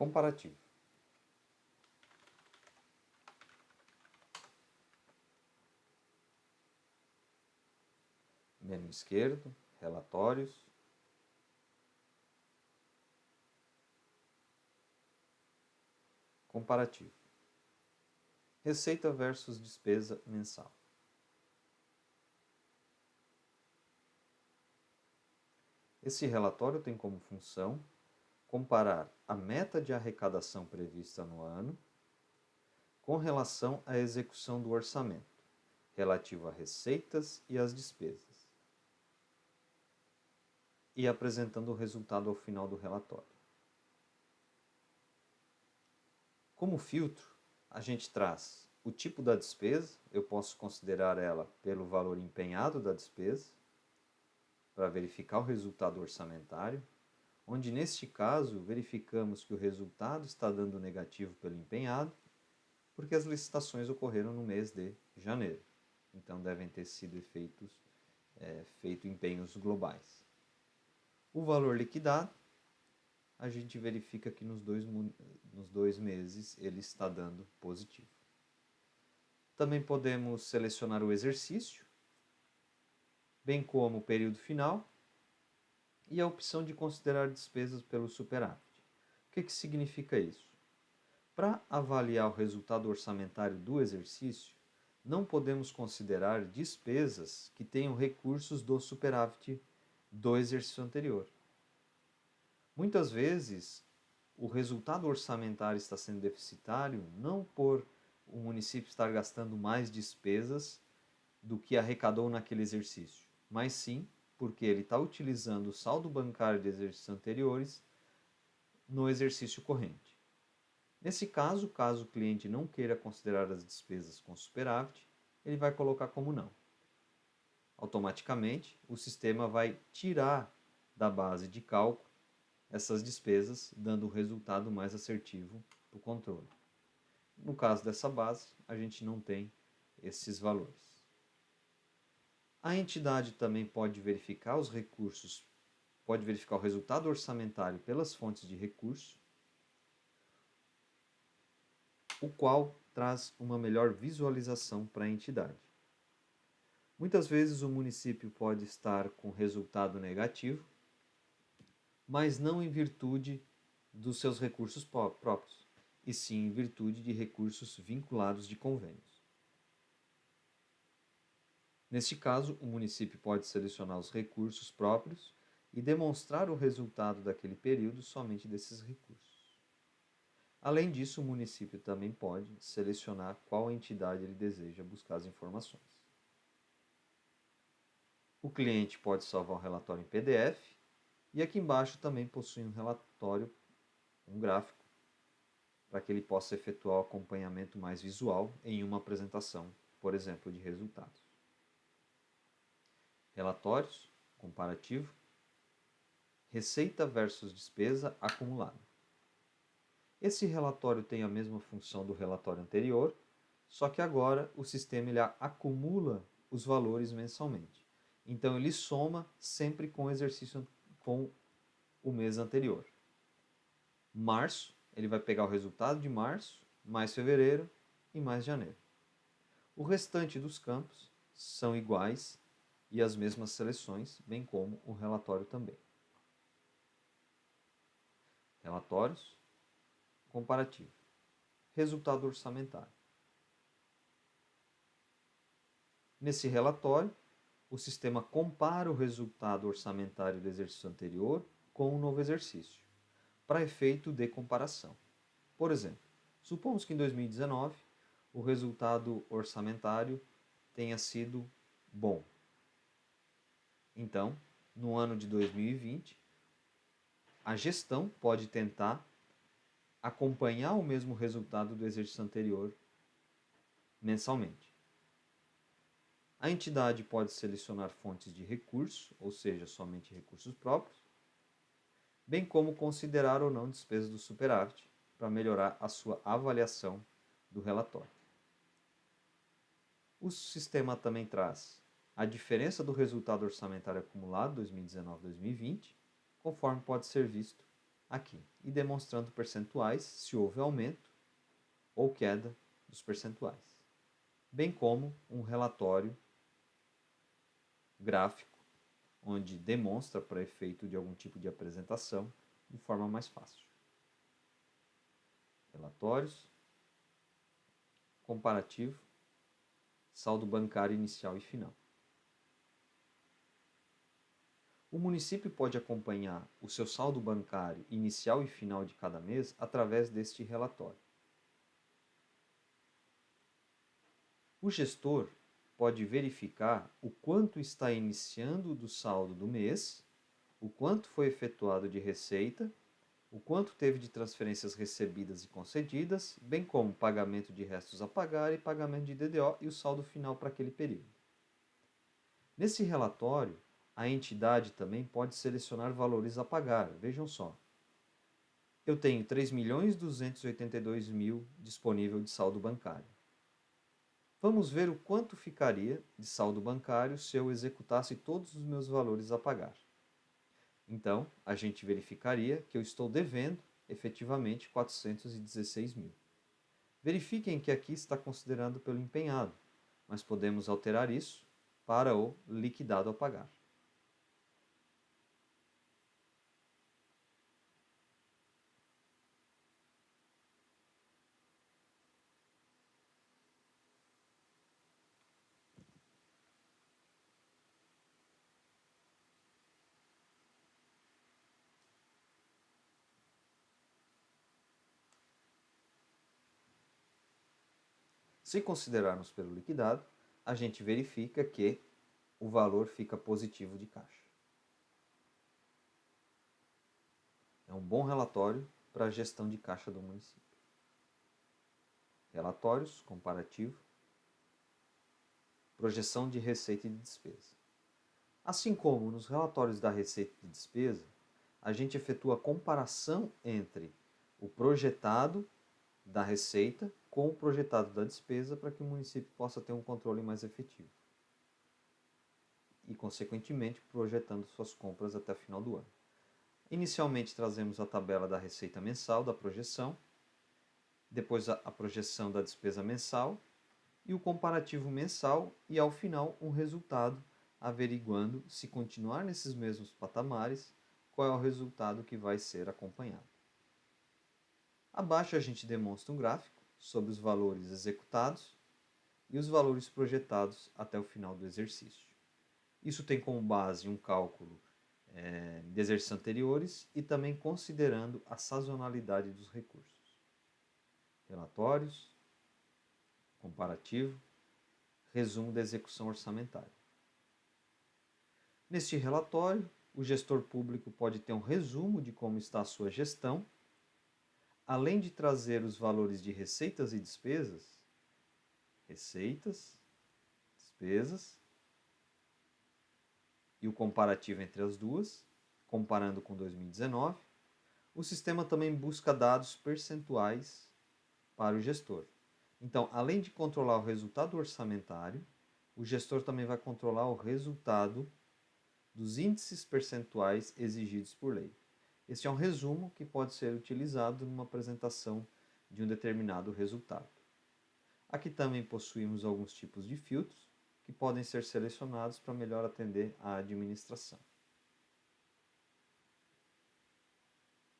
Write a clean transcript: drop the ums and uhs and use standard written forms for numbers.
Comparativo. Menu esquerdo, relatórios. Comparativo. Receita versus despesa mensal. Esse relatório tem como função comparar a meta de arrecadação prevista no ano com relação à execução do orçamento, relativo a receitas e às despesas, e apresentando o resultado ao final do relatório. Como filtro, a gente traz o tipo da despesa, eu posso considerar ela pelo valor empenhado da despesa, para verificar o resultado orçamentário, onde neste caso verificamos que o resultado está dando negativo pelo empenhado, porque as licitações ocorreram no mês de janeiro. Então devem ter sido feito empenhos globais. O valor liquidado, a gente verifica que nos dois meses ele está dando positivo. Também podemos selecionar o exercício, bem como o período final e a opção de considerar despesas pelo superávit. O que significa isso? Para avaliar o resultado orçamentário do exercício, não podemos considerar despesas que tenham recursos do superávit do exercício anterior. Muitas vezes, o resultado orçamentário está sendo deficitário não por o município estar gastando mais despesas do que arrecadou naquele exercício, mas sim porque ele está utilizando o saldo bancário de exercícios anteriores no exercício corrente. Nesse caso o cliente não queira considerar as despesas com superávit, ele vai colocar como não. Automaticamente, o sistema vai tirar da base de cálculo essas despesas, dando o resultado mais assertivo para o controle. No caso dessa base, a gente não tem esses valores. A entidade também pode verificar os recursos, pode verificar o resultado orçamentário pelas fontes de recurso, o qual traz uma melhor visualização para a entidade. Muitas vezes o município pode estar com resultado negativo, mas não em virtude dos seus recursos próprios, e sim em virtude de recursos vinculados de convênios. Neste caso, o município pode selecionar os recursos próprios e demonstrar o resultado daquele período somente desses recursos. Além disso, o município também pode selecionar qual entidade ele deseja buscar as informações. O cliente pode salvar o relatório em PDF e aqui embaixo também possui um relatório, um gráfico, para que ele possa efetuar o acompanhamento mais visual em uma apresentação, por exemplo, de resultados. Relatórios, comparativo, receita versus despesa acumulada. Esse relatório tem a mesma função do relatório anterior, só que agora o sistema ele acumula os valores mensalmente. Então ele soma sempre com o exercício com o mês anterior. Março, ele vai pegar o resultado de março, mais fevereiro e mais janeiro. O restante dos campos são iguais e as mesmas seleções, bem como o relatório também. Relatórios, comparativo. Resultado orçamentário. Nesse relatório, o sistema compara o resultado orçamentário do exercício anterior com o novo exercício, para efeito de comparação. Por exemplo, supomos que em 2019 o resultado orçamentário tenha sido bom. Então, no ano de 2020, a gestão pode tentar acompanhar o mesmo resultado do exercício anterior mensalmente. A entidade pode selecionar fontes de recurso, ou seja, somente recursos próprios, bem como considerar ou não despesas do superávit para melhorar a sua avaliação do relatório. O sistema também traz a diferença do resultado orçamentário acumulado 2019-2020, conforme pode ser visto aqui, e demonstrando percentuais se houve aumento ou queda dos percentuais, bem como um relatório gráfico, onde demonstra para efeito de algum tipo de apresentação de forma mais fácil. Relatórios, comparativo, saldo bancário inicial e final. O município pode acompanhar o seu saldo bancário inicial e final de cada mês através deste relatório. O gestor pode verificar o quanto está iniciando do saldo do mês, o quanto foi efetuado de receita, o quanto teve de transferências recebidas e concedidas, bem como pagamento de restos a pagar e pagamento de DDO e o saldo final para aquele período. Nesse relatório, a entidade também pode selecionar valores a pagar. Vejam só. Eu tenho 3.282.000 disponível de saldo bancário. Vamos ver o quanto ficaria de saldo bancário se eu executasse todos os meus valores a pagar. Então, a gente verificaria que eu estou devendo efetivamente 416 mil. Verifiquem que aqui está considerando pelo empenhado, mas podemos alterar isso para o liquidado a pagar. Se considerarmos pelo liquidado, a gente verifica que o valor fica positivo de caixa. É um bom relatório para a gestão de caixa do município. Relatórios, comparativo, projeção de receita e de despesa. Assim como nos relatórios da receita e de despesa, a gente efetua a comparação entre o projetado da receita com o projetado da despesa para que o município possa ter um controle mais efetivo. E, consequentemente, projetando suas compras até o final do ano. Inicialmente trazemos a tabela da receita mensal, da projeção, depois a projeção da despesa mensal e o comparativo mensal e, ao final, um resultado averiguando se continuar nesses mesmos patamares, qual é o resultado que vai ser acompanhado. Abaixo a gente demonstra um gráfico sobre os valores executados e os valores projetados até o final do exercício. Isso tem como base um cálculo de exercícios anteriores e também considerando a sazonalidade dos recursos. Relatórios, comparativo, resumo da execução orçamentária. Neste relatório, o gestor público pode ter um resumo de como está a sua gestão, além de trazer os valores de receitas e despesas, e o comparativo entre as duas, comparando com 2019. O sistema também busca dados percentuais para o gestor. Então, além de controlar o resultado orçamentário, o gestor também vai controlar o resultado dos índices percentuais exigidos por lei. Este é um resumo que pode ser utilizado numa apresentação de um determinado resultado. Aqui também possuímos alguns tipos de filtros que podem ser selecionados para melhor atender à administração.